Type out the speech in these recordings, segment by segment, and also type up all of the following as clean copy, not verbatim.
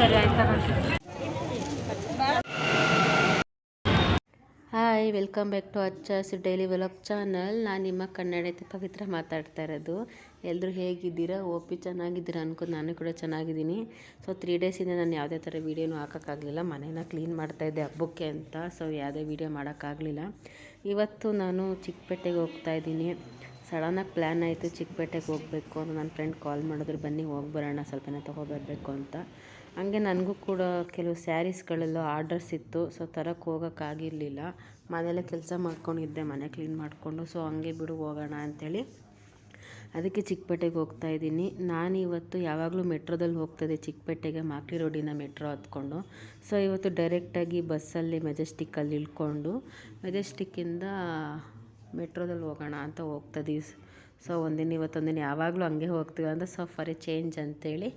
ಸರಿ ಆಯ್ತಾ. Hi, welcome back to ಅಚ್ಚ ಡೈಲಿ ವ್ಲಾಗ್ ಚಾನಲ್. ನಾನು ನಿಮ್ಮ ಕನ್ನಡತಿ ಪವಿತ್ರ ಮಾತಾಡ್ತಾ ಇರೋದು. ಎಲ್ಲರೂ ಹೇಗಿದ್ದೀರಾ? ಓಪಿ ಚೆನ್ನಾಗಿದ್ದೀರಾ ಅನ್ಕೊಂಡು ನಾನು ಕೂಡ ಚೆನ್ನಾಗಿದ್ದೀನಿ. ಸೊ 3 ಡೇಸಿಂದ ನಾನು ಯಾವುದೇ ಥರ ವೀಡಿಯೋನೂ ಹಾಕೋಕ್ಕಾಗಲಿಲ್ಲ. ಮನೇನ ಕ್ಲೀನ್ ಮಾಡ್ತಾಯಿದ್ದೆ ಹಬ್ಬಕ್ಕೆ ಅಂತ. ಸೊ ಯಾವುದೇ ವೀಡಿಯೋ ಮಾಡೋಕ್ಕಾಗಲಿಲ್ಲ. ಇವತ್ತು ನಾನು ಚಿಕ್ಕಪೇಟೆಗೆ ಹೋಗ್ತಾಯಿದ್ದೀನಿ. ಸಡನ್ನಾಗಿ ಪ್ಲ್ಯಾನ್ ಆಯಿತು ಚಿಕ್ಕಪೇಟೆಗೆ ಹೋಗಬೇಕು. ನನ್ನ ಫ್ರೆಂಡ್ ಕಾಲ್ ಮಾಡಿದ್ರು, ಬನ್ನಿ ಹೋಗಿ ಬರೋಣ, ಸ್ವಲ್ಪನೇ ತೊಗೊಬರಬೇಕು ಅಂತ. ಹಂಗೆ ನನಗೂ ಕೂಡ ಕೆಲವು ಸ್ಯಾರೀಸ್ಗಳೆಲ್ಲ ಆರ್ಡರ್ಸ್ ಇತ್ತು. ಸೊ ತರಕ್ಕೆ ಹೋಗೋಕ್ಕಾಗಿರಲಿಲ್ಲ. ಮನೆಯಲ್ಲೇ ಕೆಲಸ ಮಾಡ್ಕೊಂಡಿದ್ದೆ, ಮನೆ ಕ್ಲೀನ್ ಮಾಡಿಕೊಂಡು. ಸೊ ಹಂಗೆ ಬಿಡು ಹೋಗೋಣ ಅಂಥೇಳಿ ಅದಕ್ಕೆ ಚಿಕ್ಕಪೇಟೆಗೆ ಹೋಗ್ತಾಯಿದ್ದೀನಿ. ನಾನಿವತ್ತು ಯಾವಾಗಲೂ ಮೆಟ್ರೋದಲ್ಲಿ ಹೋಗ್ತಾಯಿದ್ದೆ ಚಿಕ್ಕಪೇಟೆಗೆ, ಮಾಕ್ಲಿ ರೋಡಿನ ಮೆಟ್ರೋ ಹತ್ಕೊಂಡು. ಸೊ ಇವತ್ತು ಡೈರೆಕ್ಟಾಗಿ ಬಸ್ಸಲ್ಲಿ ಮೆಜೆಸ್ಟಿಕ್ಕಲ್ಲಿ ಇಳ್ಕೊಂಡು ಮೆಜೆಸ್ಟಿಕ್ಕಿಂದ ಮೆಟ್ರೋದಲ್ಲಿ ಹೋಗೋಣ ಅಂತ ಹೋಗ್ತಾಯಿದ್ದೀವಿ. ಸೊ ಇವತ್ತೊಂದಿನ ಯಾವಾಗಲೂ ಹಂಗೆ ಹೋಗ್ತೀವಿ ಅಂದರೆ ಸೊ ಫಾರ್ ಎ ಚೇಂಜ್ ಅಂತೇಳಿ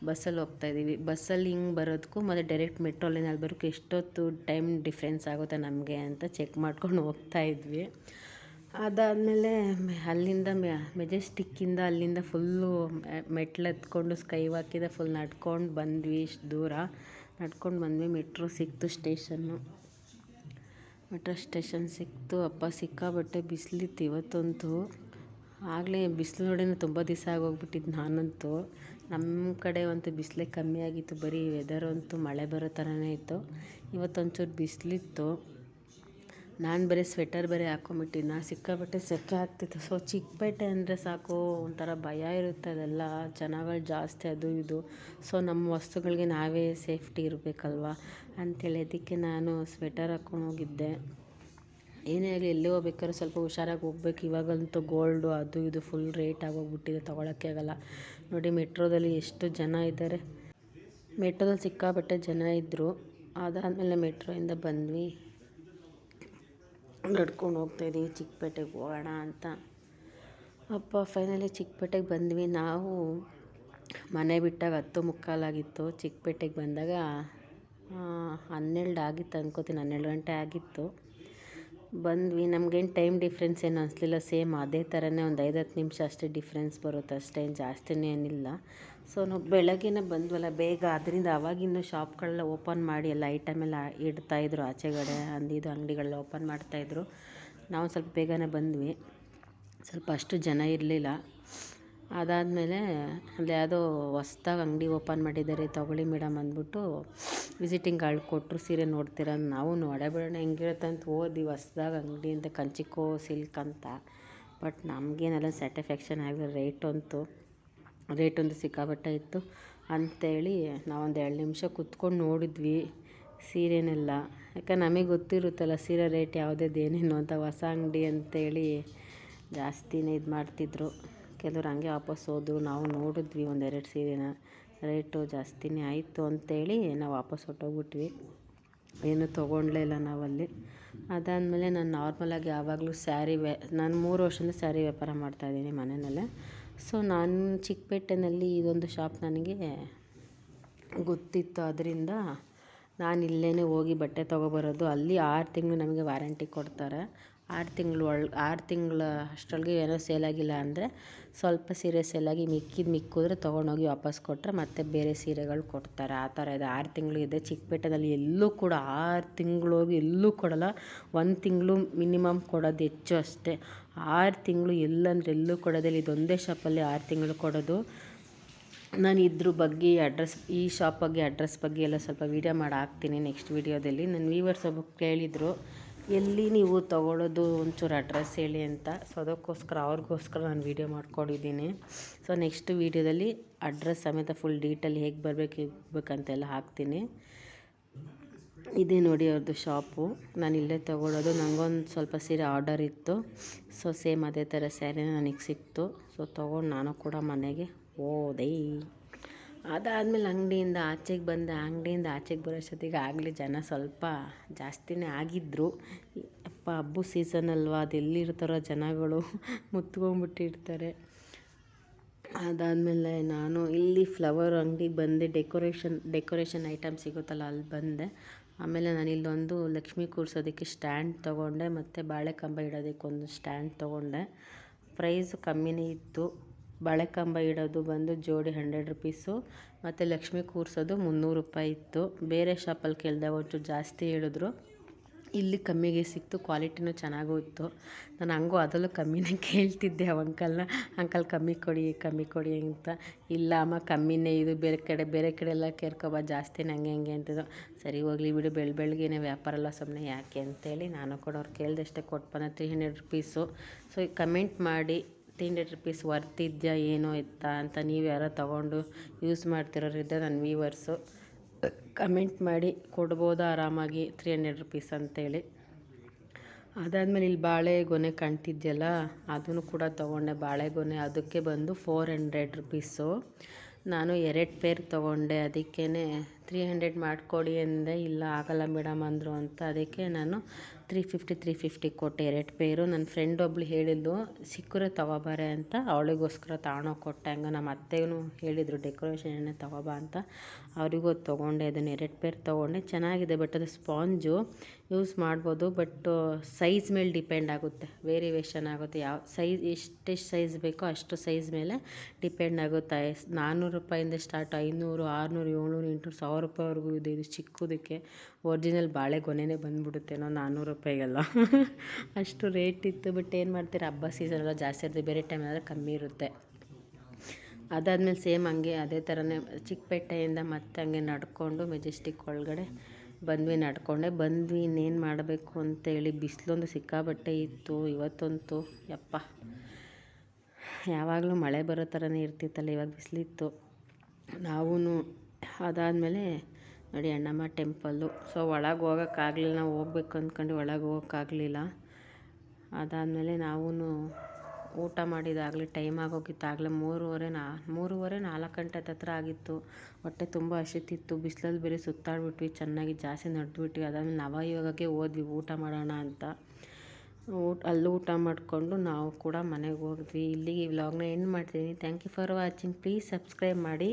ಬಸ್ಸಲ್ಲಿ ಹೋಗ್ತಾಯಿದ್ದೀವಿ. ಬಸ್ಸಲ್ಲಿ ಹಿಂಗೆ ಬರೋದಕ್ಕೂ ಮತ್ತು ಡೈರೆಕ್ಟ್ ಮೆಟ್ರೋಲಿನಲ್ಲಿ ಅಲ್ಲಿ ಬರೋಕ್ಕೆ ಎಷ್ಟೊತ್ತು ಟೈಮ್ ಡಿಫ್ರೆನ್ಸ್ ಆಗುತ್ತೆ ನಮಗೆ ಅಂತ ಚೆಕ್ ಮಾಡ್ಕೊಂಡು ಹೋಗ್ತಾಯಿದ್ವಿ. ಅದಾದಮೇಲೆ ಅಲ್ಲಿಂದ ಮೆಜೆಸ್ಟಿಕ್ಕಿಂದ ಅಲ್ಲಿಂದ ಫುಲ್ಲು ಮೆಟ್ಲು ಹತ್ಕೊಂಡು ಸ್ಕೈ ವಾಕಿಂದ ಫುಲ್ ನಡ್ಕೊಂಡು ಬಂದ್ವಿ. ಇಷ್ಟು ದೂರ ನಡ್ಕೊಂಡು ಬಂದ್ವಿ. ಮೆಟ್ರೋ ಸಿಕ್ತು, ಮೆಟ್ರೋ ಸ್ಟೇಷನ್ ಸಿಕ್ತು. ಅಪ್ಪ ಸಿಕ್ಕಾಬಟ್ಟೆ ಬಿಸಿಲಿತ್ತು ಇವತ್ತಂತೂ. ಆಗಲೇ ಬಿಸಿಲು ನೋಡಿನೇ ತುಂಬ ದಿವಸ ಆಗೋಗ್ಬಿಟ್ಟಿದ್ದು ನಾನಂತೂ. ನಮ್ಮ ಕಡೆ ಅಂತೂ ಬಿಸಿಲೇ ಕಮ್ಮಿ ಆಗಿತ್ತು, ಬರೀ ವೆದರ್ ಅಂತೂ ಮಳೆ ಬರೋ ಥರನೇ ಇತ್ತು. ಇವತ್ತೊಂಚೂರು ಬಿಸಿಲಿತ್ತು. ನಾನು ಬರೀ ಸ್ವೆಟರ್ ಬೇರೆ ಹಾಕ್ಕೊಂಬಿಟ್ಟಿದ್ದೆ. ಸಿಕ್ಕಾಬಟ್ಟೆ ಸೆಕೆ ಆಗ್ತಿತ್ತು. ಸೊ ಚಿಕ್ಕಪೇಟೆ ಅಂದರೆ ಸಾಕು ಒಂಥರ ಭಯ ಇರುತ್ತೆ, ಅದೆಲ್ಲ ಜನಗಳು ಜಾಸ್ತಿ ಅದು ಇದು. ಸೊ ನಮ್ಮ ವಸ್ತುಗಳಿಗೆ ನಾವೇ ಸೇಫ್ಟಿ ಇರಬೇಕಲ್ವ ಅಂಥೇಳಿ ಅದಕ್ಕೆ ನಾನು ಸ್ವೆಟರ್ ಹಾಕ್ಕೊಂಡು ಹೋಗಿದ್ದೆ. ಏನೇ ಆಗಲಿ ಎಲ್ಲೇ ಹೋಗ್ಬೇಕಾದ್ರೆ ಸ್ವಲ್ಪ ಹುಷಾರಾಗಿ ಹೋಗ್ಬೇಕು. ಇವಾಗಂತೂ ಗೋಲ್ಡು ಅದು ಇದು ಫುಲ್ ರೇಟ್ ಆಗೋಗ್ಬಿಟ್ಟಿದೆ, ತೊಗೊಳಕ್ಕೆ ಆಗಲ್ಲ. ನೋಡಿ ಮೆಟ್ರೋದಲ್ಲಿ ಎಷ್ಟು ಜನ ಇದ್ದಾರೆ. ಮೆಟ್ರೋದಲ್ಲಿ ಸಿಕ್ಕಾಬಟ್ಟೆ ಜನ ಇದ್ದರು. ಅದಾದಮೇಲೆ ಮೆಟ್ರೋಯಿಂದ ಬಂದ್ವಿ, ನಡ್ಕೊಂಡು ಹೋಗ್ತಾಯಿದ್ದೀವಿ ಚಿಕ್ಕಪೇಟೆಗೆ ಹೋಗೋಣ ಅಂತ. ಅಪ್ಪ ಫೈನಲಿ ಚಿಕ್ಕಪೇಟೆಗೆ ಬಂದ್ವಿ. ನಾವು ಮನೆ ಬಿಟ್ಟಾಗ 10:45 ಆಗಿತ್ತು. ಚಿಕ್ಕಪೇಟೆಗೆ ಬಂದಾಗ 12 ಆಗಿತ್ತು ಅನ್ಕೋತೀನಿ, 12 ಗಂಟೆ ಆಗಿತ್ತು. ಬಂದ್ವಿ. ನಮಗೇನು ಟೈಮ್ ಡಿಫ್ರೆನ್ಸ್ ಏನು ಅನಿಸ್ಲಿಲ್ಲ. ಸೇಮ್ ಅದೇ ಥರನೇ ಒಂದು 5-10 ನಿಮಿಷ ಅಷ್ಟೇ ಡಿಫ್ರೆನ್ಸ್ ಬರುತ್ತೆ, ಅಷ್ಟೇ, ಏನು ಜಾಸ್ತಿನೇ ಏನಿಲ್ಲ. ಸೊ ನಾವು ಬೆಳಗ್ಗೆನೇ ಬಂದ್ವಲ್ಲ ಬೇಗ, ಅದರಿಂದ ಅವಾಗಿನ್ನೂ ಶಾಪ್ಗಳೆಲ್ಲ ಓಪನ್ ಮಾಡಿ ಎಲ್ಲ ಐಟಮೆಲ್ಲ ಇಡ್ತಾಯಿದ್ರು ಆಚೆಗಡೆ. ಅಂಗಡಿಗಳೆಲ್ಲ ಓಪನ್ ಮಾಡ್ತಾಯಿದ್ರು. ನಾವು ಸ್ವಲ್ಪ ಬೇಗನೆ ಬಂದ್ವಿ, ಸ್ವಲ್ಪ ಅಷ್ಟು ಜನ ಇರಲಿಲ್ಲ. ಅದಾದಮೇಲೆ ಅಲ್ಲಿ ಯಾವುದೋ ಹೊಸ್ದಾಗಿ ಅಂಗಡಿ ಓಪನ್ ಮಾಡಿದ್ದಾರೆ, ತೊಗೊಳ್ಳಿ ಮೇಡಮ್ ಅಂದ್ಬಿಟ್ಟು ವಿಸಿಟಿಂಗ್ ಕಾರ್ಡ್ ಕೊಟ್ಟರು. ಸೀರೆ ನೋಡ್ತೀರ, ನಾವು ನೋಡೇ ಬಿಡೋಣ ಹೆಂಗಿರುತ್ತೆ ಅಂತ ಹೋದ್ವಿ. ಹೊಸ್ದಾಗಿ ಅಂಗಡಿ ಅಂತ ಕಂಚಿಕೋ ಸಿಲ್ಕ್ ಅಂತ. ಬಟ್ ನಮಗೇನೆಲ್ಲ ಸ್ಯಾಟಿಸ್ಫ್ಯಾಕ್ಷನ್ ಆಗಿಲ್ಲ. ರೇಟೊಂದು ಸಿಕ್ಕಾಬಟ್ಟೆ ಇತ್ತು ಅಂಥೇಳಿ ನಾವೊಂದು 2 ನಿಮಿಷ ಕುತ್ಕೊಂಡು ನೋಡಿದ್ವಿ ಸೀರೆನೆಲ್ಲ. ಯಾಕಂದ್ರೆ ನಮಗೆ ಗೊತ್ತಿರುತ್ತಲ್ಲ ಸೀರೆ ರೇಟ್ ಯಾವುದೇನೇನು ಅಂತ. ಹೊಸ ಅಂಗಡಿ ಅಂತೇಳಿ ಜಾಸ್ತಿನೇ ಇದು ಮಾಡ್ತಿದ್ರು. ಕೆಲವ್ರು ಹಂಗೆ ವಾಪಸ್ ಹೋದ್ರು. ನಾವು ನೋಡಿದ್ವಿ 1-2 ಸೀರೆನ, ರೇಟು ಜಾಸ್ತಿನೇ ಆಯಿತು ಅಂತೇಳಿ ನಾವು ವಾಪಸ್ ಹೊರ್ಟೋಗ್ಬಿಟ್ವಿ. ಏನೂ ತೊಗೊಂಡ್ಲೇ ಇಲ್ಲ ನಾವಲ್ಲಿ. ಅದಾದಮೇಲೆ ನಾನು ನಾರ್ಮಲಾಗಿ ಯಾವಾಗಲೂ ನಾನು 3 ವರ್ಷದಿಂದ ಸ್ಯಾರಿ ವ್ಯಾಪಾರ ಮಾಡ್ತಾಯಿದ್ದೀನಿ ಮನೆಯಲ್ಲೇ. ಸೊ ನಾನು ಚಿಕ್ಕಪೇಟೆನಲ್ಲಿ ಇದೊಂದು ಶಾಪ್ ನನಗೆ ಗೊತ್ತಿತ್ತು, ಅದರಿಂದ ನಾನು ಇಲ್ಲೇ ಹೋಗಿ ಬಟ್ಟೆ ತೊಗೊಬರೋದು. ಅಲ್ಲಿ 6 ತಿಂಗಳು ನಮಗೆ ವಾರಂಟಿ ಕೊಡ್ತಾರೆ. 6 ತಿಂಗಳ ಅಷ್ಟರೊಳಗೆ ಏನೋ ಸೇಲಾಗಿಲ್ಲ ಅಂದರೆ ಸ್ವಲ್ಪ ಸೀರೆ ಸೇಲಾಗಿ ಮಿಕ್ಕಿದ್ರೆ ತೊಗೊಂಡೋಗಿ ವಾಪಸ್ ಕೊಟ್ಟರೆ ಮತ್ತೆ ಬೇರೆ ಸೀರೆಗಳು ಕೊಡ್ತಾರೆ. ಆ ಥರ ಇದೆ. 6 ತಿಂಗಳು ಇದೆ. ಚಿಕ್ಕಪೇಟೆನಲ್ಲಿ ಎಲ್ಲೂ ಕೂಡ 6 ತಿಂಗಳೋಗಿ ಎಲ್ಲೂ ಕೊಡೋಲ್ಲ. 1 ತಿಂಗಳು ಮಿನಿಮಮ್ ಕೊಡೋದು ಹೆಚ್ಚು ಅಷ್ಟೇ. 6 ತಿಂಗಳು ಎಲ್ಲಂದ್ರೆ ಎಲ್ಲೂ ಕೊಡೋದಿಲ್ಲ. ಇದೊಂದೇ ಶಾಪಲ್ಲಿ 6 ತಿಂಗಳು ಕೊಡೋದು. ನಾನು ಇದ್ರ ಬಗ್ಗೆ ಈ ಶಾಪ್ ಬಗ್ಗೆ ಅಡ್ರೆಸ್ ಬಗ್ಗೆ ಎಲ್ಲ ಸ್ವಲ್ಪ ವೀಡಿಯೋ ಮಾಡಿ ಹಾಕ್ತೀನಿ ನೆಕ್ಸ್ಟ್ ವೀಡಿಯೋದಲ್ಲಿ. ನನ್ನ ವ್ಯೂವರ್ಸ್ ಒಬ್ಬರು ಕೇಳಿದರು, ಎಲ್ಲಿ ನೀವು ತೊಗೊಳೋದು ಒಂಚೂರು ಅಡ್ರೆಸ್ ಹೇಳಿ ಅಂತ. ಸೊ ಅದಕ್ಕೋಸ್ಕರ ಅವ್ರಿಗೋಸ್ಕರ ನಾನು ವೀಡಿಯೋ ಮಾಡ್ಕೊಂಡಿದ್ದೀನಿ. ಸೊ ನೆಕ್ಸ್ಟ್ ವೀಡಿಯೋದಲ್ಲಿ ಅಡ್ರೆಸ್ ಸಮೇತ ಫುಲ್ ಡೀಟೇಲ್ ಹೇಗೆ ಹೋಗ್ಬೇಕಂತೆಲ್ಲ ಹಾಕ್ತೀನಿ. ಇದೇ ನೋಡಿ ಅವ್ರದ್ದು ಶಾಪು. ನಾನು ಇಲ್ಲೇ ತೊಗೊಳೋದು. ನನಗೊಂದು ಸ್ವಲ್ಪ ಸೀರೆ ಆರ್ಡರ್ ಇತ್ತು. ಸೊ ಸೇಮ್ ಅದೇ ಥರ ಸ್ಯಾರಿನ ನನಗೆ ಸಿಕ್ತು. ಸೊ ತೊಗೊಂಡು ನಾನು ಕೂಡ ಮನೆಗೆ ಹೋದೆ. ಅದಾದಮೇಲೆ ಅಂಗಡಿಯಿಂದ ಆಚೆಗೆ ಬರೋಷ್ಟೊತ್ತಿಗೆ ಆಗಲೇ ಜನ ಸ್ವಲ್ಪ ಜಾಸ್ತಿನೇ ಆಗಿದ್ದರು. ಹಬ್ಬ ಸೀಸನ್ ಅಲ್ವಾ, ಅದೆಲ್ಲಿರ್ತಾರೋ ಜನಗಳು ಮುತ್ಕೊಂಡ್ಬಿಟ್ಟಿರ್ತಾರೆ. ಅದಾದಮೇಲೆ ನಾನು ಇಲ್ಲಿ ಫ್ಲವರ್ ಅಂಗಡಿಗೆ ಬಂದೆ. ಡೆಕೋರೇಷನ್ ಐಟಮ್ ಸಿಗುತ್ತಲ್ಲ, ಅಲ್ಲಿ ಬಂದೆ. ಆಮೇಲೆ ನಾನು ಇಲ್ಲೊಂದು ಲಕ್ಷ್ಮಿ ಕೂರಿಸೋದಕ್ಕೆ ಸ್ಟ್ಯಾಂಡ್ ತೊಗೊಂಡೆ, ಮತ್ತು ಬಾಳೆಕಂಬ ಇಡೋದಕ್ಕೆ ಒಂದು ಸ್ಟ್ಯಾಂಡ್ ತೊಗೊಂಡೆ. ಪ್ರೈಸು ಕಮ್ಮಿನೇ ಇತ್ತು. ಬಾಳೆಕಂಬ ಇಡೋದು ಬಂದು ಜೋಡಿ 100 ರುಪೀಸು, ಮತ್ತು ಲಕ್ಷ್ಮಿ ಕೂರಿಸೋದು 300 ರೂಪಾಯಿ ಇತ್ತು. ಬೇರೆ ಶಾಪಲ್ಲಿ ಕೇಳಿದಾಗ ಒಂಚೂರು ಜಾಸ್ತಿ ಹೇಳಿದ್ರು. ಇಲ್ಲಿ ಕಮ್ಮಿಗೆ ಸಿಕ್ತು, ಕ್ವಾಲಿಟಿನೂ ಚೆನ್ನಾಗೂ ಇತ್ತು. ನಾನು ಹಂಗೂ ಅದರಲ್ಲೂ ಕಮ್ಮಿನೇ ಕೇಳ್ತಿದ್ದೆ ಅಂಕಲ್ ಕಮ್ಮಿ ಕೊಡಿ ಅಂತ. ಇಲ್ಲ ಅಮ್ಮ ಕಮ್ಮಿನೇ ಇದು, ಬೇರೆ ಕಡೆ ಎಲ್ಲ ಕೇಳ್ಕೊಬ ಜಾಸ್ತಿ ಹಂಗೆ ಹಿಂಗೆ ಅಂತಿದ್ದು. ಸರಿ ಹೋಗ್ಲಿ ಬಿಡು, ಬೆಳಗ್ಗೆನೇ ವ್ಯಾಪಾರ ಎಲ್ಲ ಸುಮ್ಮನೆ ಯಾಕೆ ಅಂತೇಳಿ ನಾನು ಕೂಡ ಅವ್ರು ಕೇಳಿದಷ್ಟೇ ಕೊಟ್ಟು ಬಂದ 300 ರುಪೀಸು. ಸೊ ಈಗ ಕಮೆಂಟ್ ಮಾಡಿ 300 ರುಪೀಸ್ ವರ್ತ್ ಇದೆಯಾ ಏನೋ ಎತ್ತಾ ಅಂತ, ನೀವು ಯಾರೋ ತೊಗೊಂಡು ಯೂಸ್ ಮಾಡ್ತಿರೋರಿದ್ದರೆ ನನ್ನ ವ್ಯೂವರ್ಸು ಕಮೆಂಟ್ ಮಾಡಿ. ಕೊಡ್ಬೋದಾ ಆರಾಮಾಗಿ 300 ರುಪೀಸ್ ಅಂತೇಳಿ. ಅದಾದಮೇಲೆ ಇಲ್ಲಿ ಬಾಳೆಗೊನೆ ಕಾಣ್ತಿದ್ಯಲ್ಲ, ಅದನ್ನು ಕೂಡ ತೊಗೊಂಡೆ. ಬಾಳೆಗೊನೆ ಅದಕ್ಕೆ ಬಂದು 400 ರುಪೀಸು. ನಾನು 2 ಪೇರ್ ತೊಗೊಂಡೆ, ಅದಕ್ಕೇ 300 ಮಾಡಿಕೊಡಿ ಅಂದೆ. ಇಲ್ಲ ಆಗಲ್ಲ ಮೇಡಮ್ ಅಂದರು ಅಂತ, ಅದಕ್ಕೆ ನಾನು 350 ಕೊಟ್ಟೆ 2 ಪೇರು. ನನ್ನ ಫ್ರೆಂಡ್ ಒಬ್ಳು ಹೇಳಿದ್ಲು ಸಿಕ್ಕರೆ ತೊಗೊಬಾರೆ ಅಂತ, ಅವಳಿಗೋಸ್ಕರ ತಗೊಂಡೋಗಿ ಕೊಟ್ಟೆ. ಹಂಗೆ ನಮ್ಮ ಅತ್ತೆಗೂ ಹೇಳಿದರು ಡೆಕೋರೇಷನ್ ಎಣ್ಣೆ ತೊಗೊಬಾ ಅಂತ, ಅವರಿಗೂ ತೊಗೊಂಡೆ. ಅದನ್ನು 2 ಪೇರ್ ತೊಗೊಂಡೆ. ಚೆನ್ನಾಗಿದೆ, ಬಟ್ ಅದು ಸ್ಪಾಂಜು ಯೂಸ್ ಮಾಡ್ಬೋದು, ಬಟ್ ಸೈಜ್ ಮೇಲೆ ಡಿಪೆಂಡ್ ಆಗುತ್ತೆ, ವೇರಿಯೇಷನ್ ಆಗುತ್ತೆ. ಯಾವ ಸೈಜ್ ಎಷ್ಟೆಷ್ಟು ಸೈಜ್ ಬೇಕೋ ಅಷ್ಟು ಸೈಜ್ ಮೇಲೆ ಡಿಪೆಂಡ್ ಆಗುತ್ತೆ. 400 ರೂಪಾಯಿಂದ ಸ್ಟಾರ್ಟ್, 500, 600, 700, 800, 1000 ರೂಪಾಯಿವರೆಗೂ ಇದೆ. ಇದು ಚಿಕ್ಕದಕ್ಕೆ ಒರಿಜಿನಲ್ ಬಾಳೆಗೊನೆನೇ ಬಂದುಬಿಡುತ್ತೇನೋ 400 ರೂಪಾಯಿಗೆಲ್ಲ ಅಷ್ಟು ರೇಟ್ ಇತ್ತು. ಬಟ್ ಏನು ಮಾಡ್ತೀರಾ, ಹಬ್ಬ ಸೀಸನೆಲ್ಲ ಜಾಸ್ತಿ ಇರುತ್ತೆ, ಬೇರೆ ಟೈಮಲ್ಲಿ ಕಮ್ಮಿ ಇರುತ್ತೆ. ಅದಾದಮೇಲೆ ಸೇಮ್ ಹಂಗೆ ಅದೇ ಥರನೇ ಚಿಕ್ಕಪೇಟೆಯಿಂದ ಮತ್ತೆ ಹಂಗೆ ನಡ್ಕೊಂಡು ಮೆಜೆಸ್ಟಿಕ್ ಒಳಗಡೆ ಬಂದ್ವಿ. ಇನ್ನೇನು ಮಾಡಬೇಕು ಅಂತೇಳಿ ಬಿಸಿಲೊಂದು ಸಿಕ್ಕಾಬಟ್ಟೆ ಇತ್ತು ಇವತ್ತಂತೂ. ಯಪ್ಪ, ಯಾವಾಗಲೂ ಮಳೆ ಬರೋ ಥರನೇ ಇರ್ತಿತ್ತಲ್ಲ, ಇವಾಗ ಬಿಸಿಲಿತ್ತು. ನಾವೂ ಅದಾದಮೇಲೆ ನೋಡಿ ಅಣ್ಣಮ್ಮ ಟೆಂಪಲ್ಲು. ಸೊ ಒಳಗೆ ಹೋಗೋಕ್ಕಾಗಲಿಲ್ಲ, ನಾವು ಹೋಗ್ಬೇಕು ಅಂದ್ಕೊಂಡು ಒಳಗೆ ಹೋಗೋಕ್ಕಾಗಲಿಲ್ಲ. ಅದಾದಮೇಲೆ ನಾವೂ ಊಟ ಮಾಡಿದಾಗಲೇ ಟೈಮ್ ಆಗೋಗಿತ್ತು. ಆಗಲೇ 3:30 4 ಗಂಟೆ ಹತ್ರ ಆಗಿತ್ತು. ಹೊಟ್ಟೆ ತುಂಬ ಹಸಿತಿತ್ತು. ಬಿಸಿಲಲ್ಲಿ ಬೇರೆ ಸುತ್ತಾಡ್ಬಿಟ್ವಿ, ಚೆನ್ನಾಗಿ ಜಾಸ್ತಿ ನಡೆದ್ಬಿಟ್ವಿ. ಅದಾದಮೇಲೆ ನವಯೋಗಕ್ಕೆ ಹೋದ್ವಿ ಊಟ ಮಾಡೋಣ ಅಂತ. ಅಲ್ಲೂ ಊಟ ಮಾಡಿಕೊಂಡು ನಾವು ಕೂಡ ಮನೆಗೆ ಹೋದ್ವಿ. ಇಲ್ಲಿಗೆ ಈ ವ್ಲಾಗ್ನ ಎಂಡ್ ಮಾಡ್ತೀನಿ. Thank you for watching. Please subscribe ಮಾಡಿ.